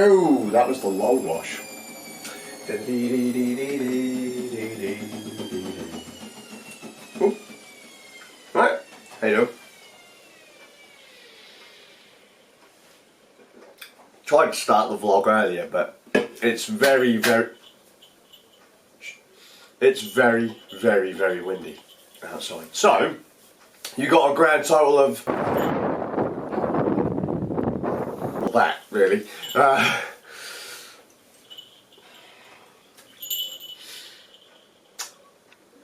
Oh, that was the low wash. Ooh. Right, how you doing? Tried to start the vlog earlier, but it's very windy outside. So, you got a grand total of that, really.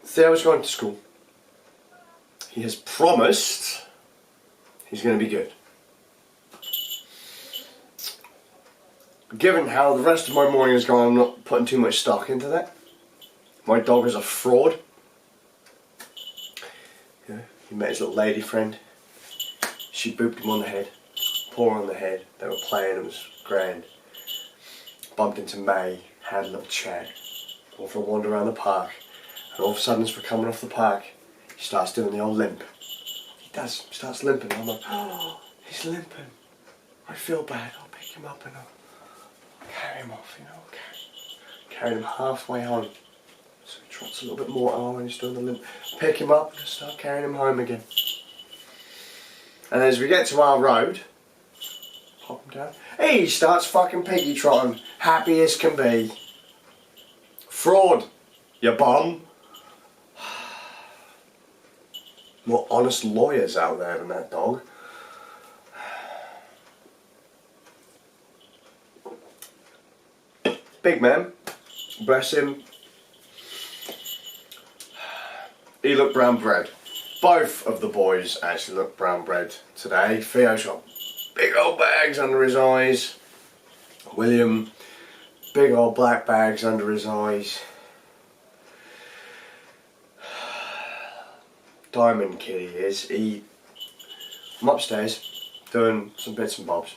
Theo's going to school. He has promised he's going to be good. Given how the rest of my morning has gone, I'm not putting too much stock into that. My dog is a fraud. Yeah, he met his little lady friend. She booped him on the head. Paw on the head. They were playing, it was grand. Bumped into May, had a little chat. Went for a wander around the park. And all of a sudden, as we're coming off the park, he starts doing the old limp. He does, starts limping. I'm like, oh, he's limping. I feel bad. I'll pick him up and I'll carry him off, you know, carry him halfway home. So he trots a little bit more, oh, and he's doing the limp. Pick him up and start carrying him home again. And as we get to our road, pop him down, he starts fucking piggy trotting, happy as can be. Fraud, you bum. More honest lawyers out there than that dog. Big man, bless him. He looked brown bread. Both of the boys actually looked brown bread today. Theo's got big old bags under his eyes. William, big old black bags under his eyes. Diamond kid he is. I'm upstairs doing some bits and bobs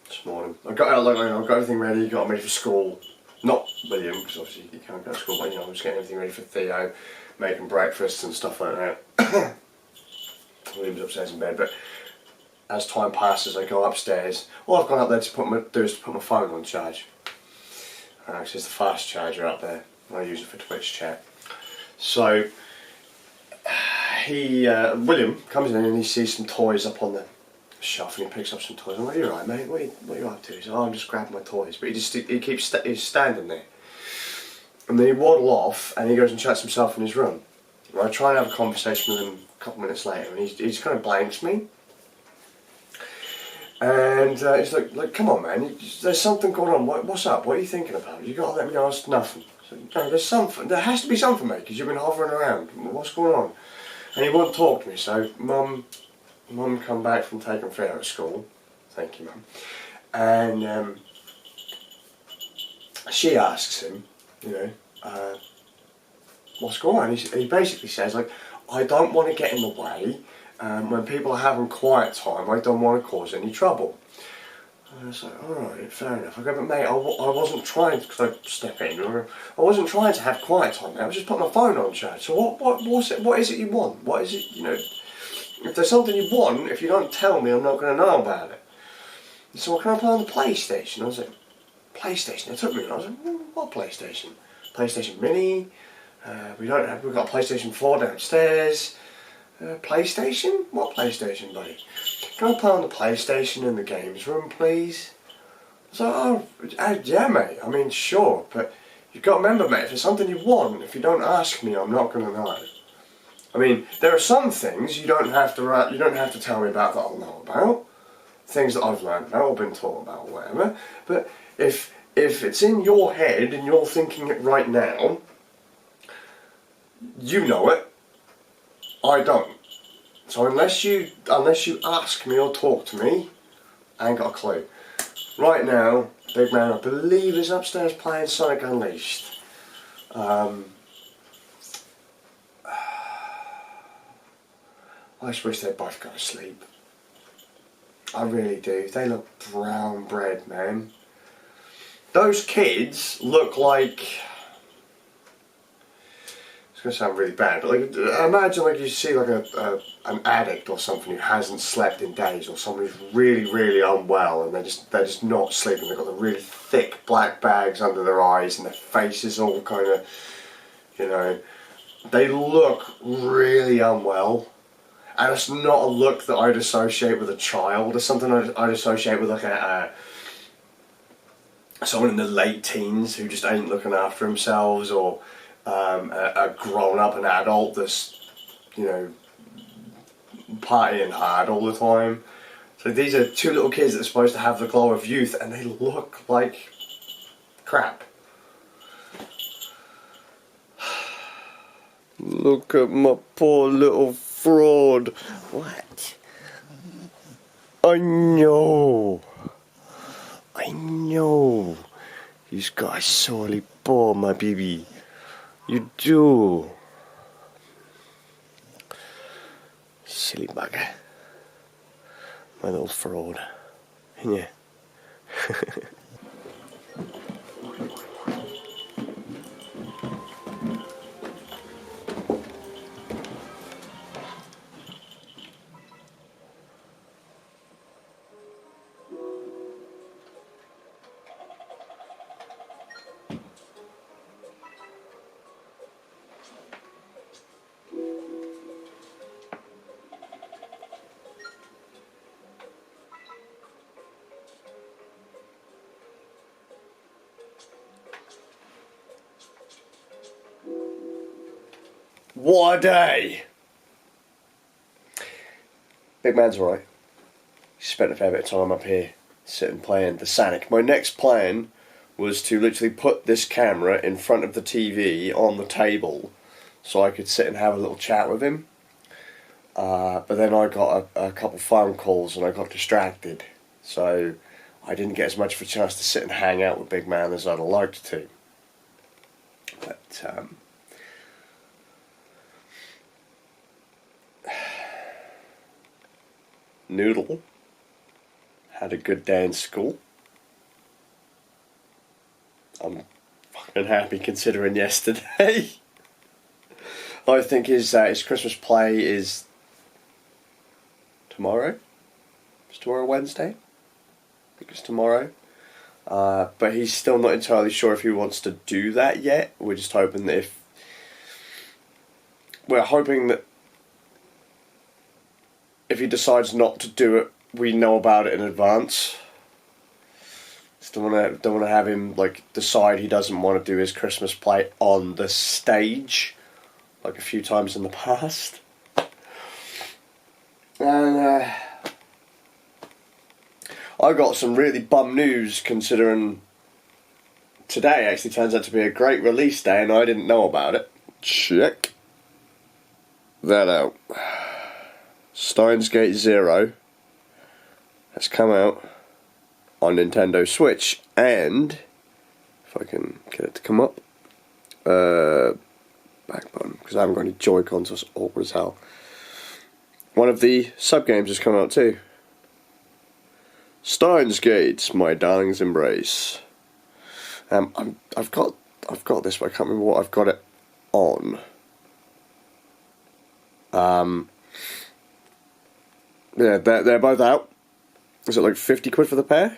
this morning. I got everything ready, got him ready for school. Not William, because obviously he can't go to school, but you know, I was getting everything ready for Theo, making breakfasts and stuff like that. William's upstairs in bed, but as time passes I go upstairs. All I've gone up there to do is to put my phone on charge. Actually, there's the fast charger up there. I use it for Twitch chat. So William comes in and he sees some toys up on the shelf and he picks up some toys. I'm like, "You alright, mate? What are you up to?" He said, "Oh, I'm just grabbing my toys." But he's standing there. And then he waddle off and he goes and shuts himself in his room. And I try and have a conversation with him a couple minutes later and he just kind of blanks me. And he's like, "Come on, man, there's something going on. What's up? What are you thinking about? You got to let me know." It's nothing. So, no, there's something. There has to be something, mate, because you've been hovering around. What's going on? And he won't talk to me. So Mum come back from taking Theo to school. Thank you, Mum. And she asks him, you know, what's going on? He basically says, like, "I don't want to get in the way. When people are having quiet time, I don't want to cause any trouble." And I was like, "Alright, fair enough." I go, "But mate, I wasn't trying to," because I step in, "I wasn't trying to have quiet time, mate. I was just putting my phone on charge. So what is it you want? What is it, you know, if there's something you want, if you don't tell me, I'm not going to know about it." And so, "What can I play on the PlayStation?" I was like, "PlayStation?" It took me, and I was like, "What PlayStation? PlayStation Mini? We've got a PlayStation 4 downstairs. PlayStation? What PlayStation, buddy? Can I play on the PlayStation in the games room, please?" So, yeah, mate. I mean, sure, but you've got to remember, mate, if it's something you want, if you don't ask me, I'm not going to know. I mean, there are some things you don't have to tell me about that I'll know about. Things that I've learned about or been taught about or whatever. But if it's in your head and you're thinking it right now, you know it. I don't. So unless you ask me or talk to me, I ain't got a clue. Right now, big man, I believe, is upstairs playing Sonic Unleashed. I just wish they'd both go to sleep. I really do. They look brown bread, man. Those kids look like... gonna sound really bad, but like imagine like you see like an addict or something who hasn't slept in days, or someone who's really unwell, and they're just not sleeping. They've got the really thick black bags under their eyes, and their face is all kind of, you know, they look really unwell. And it's not a look that I'd associate with a child. It's something I'd associate with like someone in the late teens who just ain't looking after themselves, or a grown-up, an adult that's, you know, partying hard all the time. So these are two little kids that are supposed to have the glow of youth, and they look like crap. Look at my poor little fraud. What? I know. You've got a sorely ball, my baby. You do. Silly bugger. My little fraud. Yeah. What a day! Big man's alright. He spent a fair bit of time up here sitting playing the Sonic. My next plan was to literally put this camera in front of the TV on the table so I could sit and have a little chat with him. But then I got a couple phone calls and I got distracted. So I didn't get as much of a chance to sit and hang out with Big Man as I'd have liked to. But Noodle had a good day in school. I'm fucking happy considering yesterday. I think his Christmas play is tomorrow. Is tomorrow Wednesday? I think it's tomorrow. But he's still not entirely sure if he wants to do that yet. We're just hoping that if he decides not to do it, we know about it in advance. Just don't want to have him like decide he doesn't want to do his Christmas play on the stage, like a few times in the past. And I got some really bum news, considering today actually turns out to be a great release day and I didn't know about it. Check that out. Steins Gate Zero has come out on Nintendo Switch, and if I can get it to come up, back button, because I haven't got any Joy-Cons, so it's awkward as hell. One of the sub-games has come out too. Steins Gate, My Darling's Embrace. I've got this, but I can't remember what I've got it on. Yeah, they're both out. Is it like 50 quid for the pair?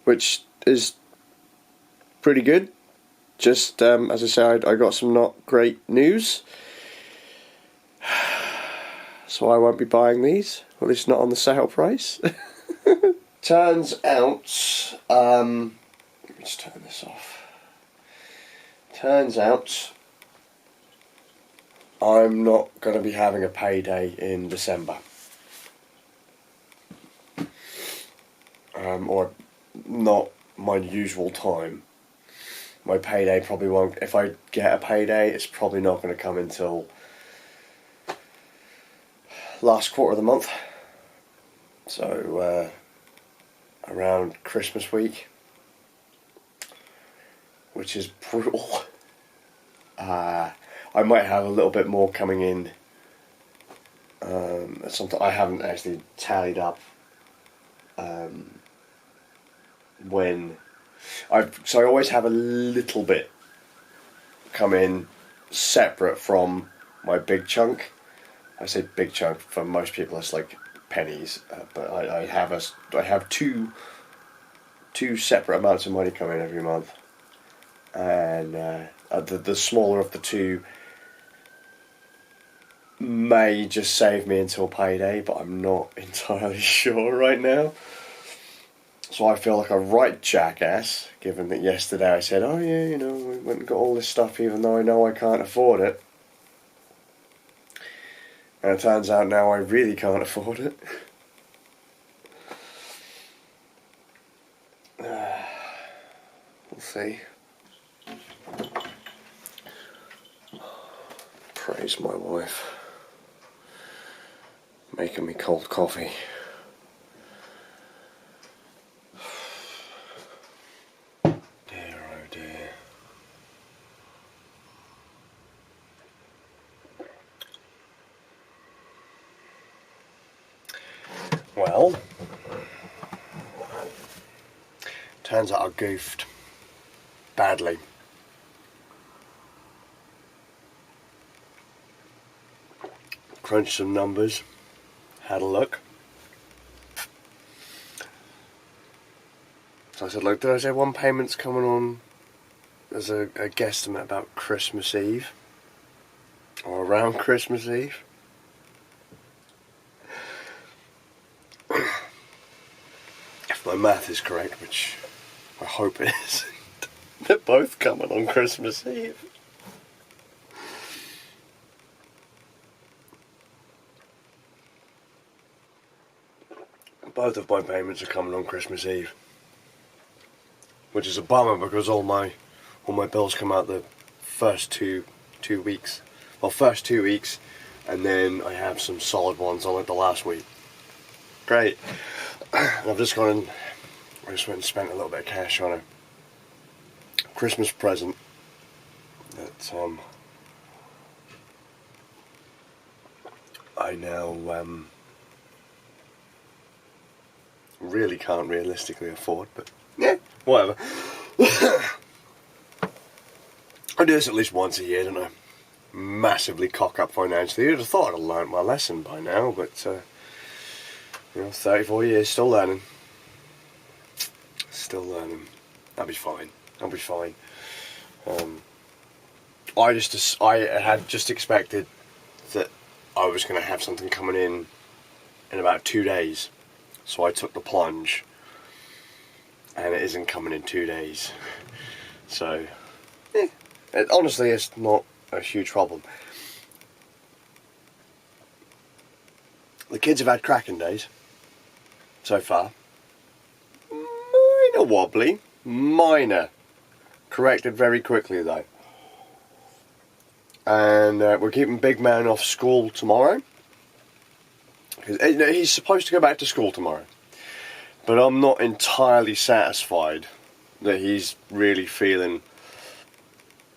Which is pretty good. Just, as I said, I got some not great news. So I won't be buying these. At least not on the sale price. Turns out, let me just turn this off. Turns out, I'm not going to be having a payday in December. Or not my usual time. My payday probably won't, if I get a payday, it's probably not going to come until last quarter of the month. So, around Christmas week, which is brutal. I might have a little bit more coming in. Something I haven't actually tallied up. So I always have a little bit come in separate from my big chunk. I say big chunk, for most people it's like pennies, but I have two separate amounts of money coming every month, and the smaller of the two may just save me until payday, but I'm not entirely sure right now. So I feel like a right jackass, given that yesterday I said, oh yeah, you know, we went and got all this stuff even though I know I can't afford it. And it turns out now I really can't afford it. We'll see. Praise my wife. Making me cold coffee. Dear oh dear. Well, turns out I goofed badly. Crunched some numbers, had a look. So I said, look, did I say one payment's coming on as a guesstimate about Christmas Eve? Or around Christmas Eve? If my math is correct, which I hope it is, they're both coming on Christmas Eve. Both of my payments are coming on Christmas Eve, which is a bummer because all my bills come out the first two weeks. Well, first 2 weeks, and then I have some solid ones on like the last week. Great. And I just went and spent a little bit of cash on a Christmas present that I now really can't realistically afford, but yeah, whatever. I do this at least once a year, don't I? Massively cock up financially. You'd have thought I'd have learnt my lesson by now, but 34 years, still learning. Still learning. I'll be fine. I had just expected that I was going to have something coming in about 2 days. So I took the plunge, and it isn't coming in 2 days. So, honestly, it's not a huge problem. The kids have had cracking days so far. Minor wobbly. Minor. Corrected very quickly, though. And we're keeping Big Man off school tomorrow. He's supposed to go back to school tomorrow, but I'm not entirely satisfied that he's really feeling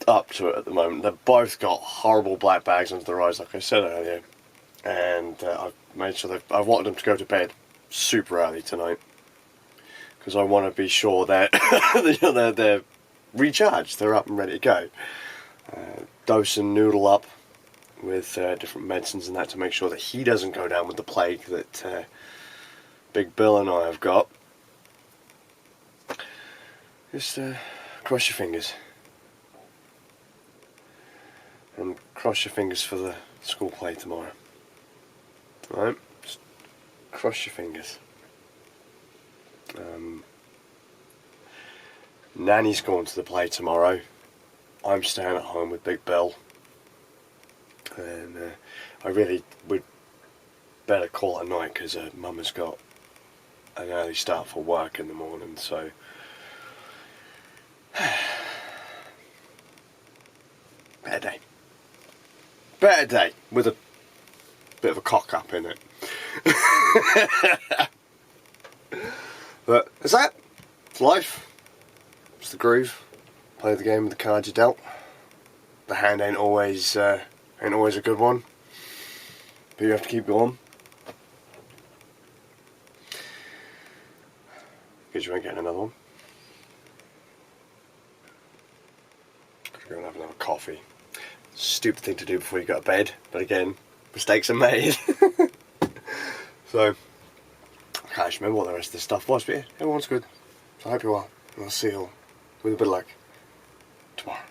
up to it at the moment. They've both got horrible black bags under their eyes, like I said earlier, and I've made sure that I wanted them to go to bed super early tonight because I want to be sure that they're recharged, they're up and ready to go. Dose and noodle up with different medicines and that to make sure that he doesn't go down with the plague that Big Bill and I have got. Just cross your fingers. And cross your fingers for the school play tomorrow. Alright? Just cross your fingers. Nanny's going to the play tomorrow. I'm staying at home with Big Bill. And I really would better call it a night because Mum has got an early start for work in the morning, so better day with a bit of a cock up in it. But it's that. It's life. It's the groove. Play the game with the cards you dealt. The hand ain't always a good one, but you have to keep going. Because you ain't getting another one. Gotta go and have another coffee. Stupid thing to do before you go to bed, but again, mistakes are made. So, I can't just remember what the rest of this stuff was, but yeah, everyone's good. So I hope you are, and I'll see you all with a bit of luck tomorrow.